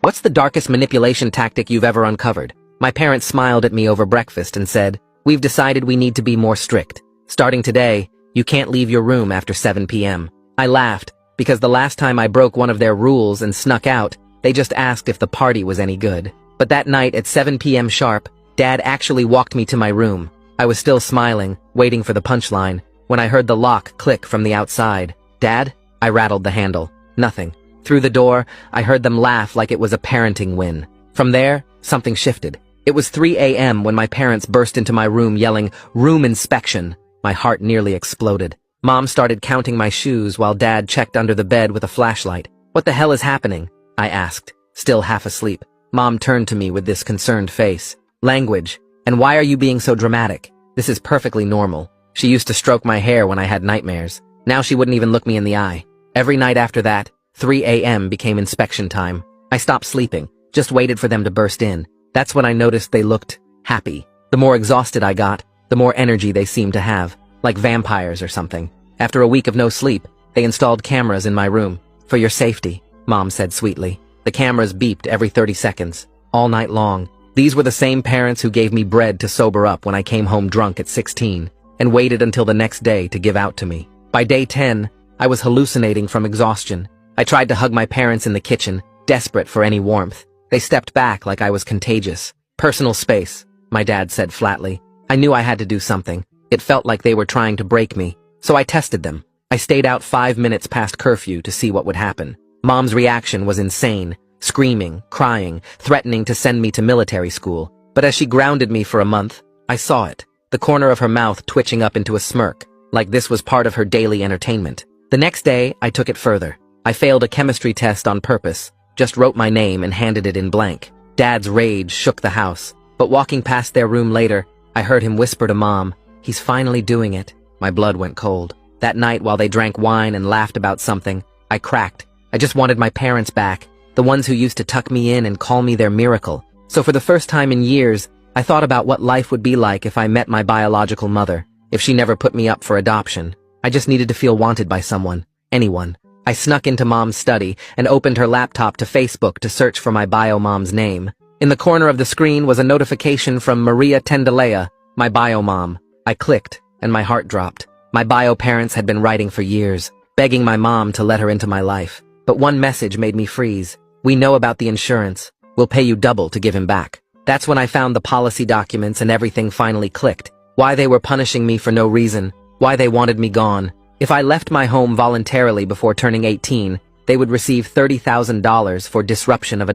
What's the darkest manipulation tactic you've ever uncovered? My parents smiled at me over breakfast and said, "We've decided we need to be more strict. Starting today, you can't leave your room after 7 p.m. I laughed, because the last time I broke one of their rules and snuck out, they just asked if the party was any good. But that night at 7 p.m. sharp, Dad actually walked me to my room. I was still smiling, waiting for the punchline, when I heard the lock click from the outside. "Dad?" I rattled the handle. Nothing. Through the door, I heard them laugh like it was a parenting win. From there, something shifted. It was 3 a.m. when my parents burst into my room yelling, "Room inspection!" My heart nearly exploded. Mom started counting my shoes while Dad checked under the bed with a flashlight. "What the hell is happening?" I asked, still half asleep. Mom turned to me with this concerned face. "Language. And why are you being so dramatic? This is perfectly normal." She used to stroke my hair when I had nightmares. Now she wouldn't even look me in the eye. Every night after that, 3 a.m. became inspection time. I stopped sleeping, just waited for them to burst in. That's when I noticed they looked happy. The more exhausted I got, the more energy they seemed to have, like vampires or something. After a week of no sleep, they installed cameras in my room. "For your safety," Mom said sweetly. The cameras beeped every 30 seconds, all night long. These were the same parents who gave me bread to sober up when I came home drunk at 16, and waited until the next day to give out to me. By day 10, I was hallucinating from exhaustion. I tried to hug my parents in the kitchen, desperate for any warmth. They stepped back like I was contagious. "Personal space," my dad said flatly. I knew I had to do something. It felt like they were trying to break me. So I tested them. I stayed out 5 minutes past curfew to see what would happen. Mom's reaction was insane, screaming, crying, threatening to send me to military school. But as she grounded me for a month, I saw it, the corner of her mouth twitching up into a smirk, like this was part of her daily entertainment. The next day, I took it further. I failed a chemistry test on purpose, just wrote my name and handed it in blank. Dad's rage shook the house, but walking past their room later, I heard him whisper to Mom, "He's finally doing it." My blood went cold. That night, while they drank wine and laughed about something, I cracked. I just wanted my parents back, the ones who used to tuck me in and call me their miracle. So for the first time in years, I thought about what life would be like if I met my biological mother, if she never put me up for adoption. I just needed to feel wanted by someone, anyone. I snuck into Mom's study and opened her laptop to Facebook to search for my bio mom's name. In the corner of the screen was a notification from Maria Tendalea, my bio mom. I clicked, and my heart dropped. My bio parents had been writing for years, begging my mom to let her into my life. But one message made me freeze. "We know about the insurance. We'll pay you double to give him back." That's when I found the policy documents and everything finally clicked. Why they were punishing me for no reason. Why they wanted me gone. If I left my home voluntarily before turning 18, they would receive $30,000 for disruption of a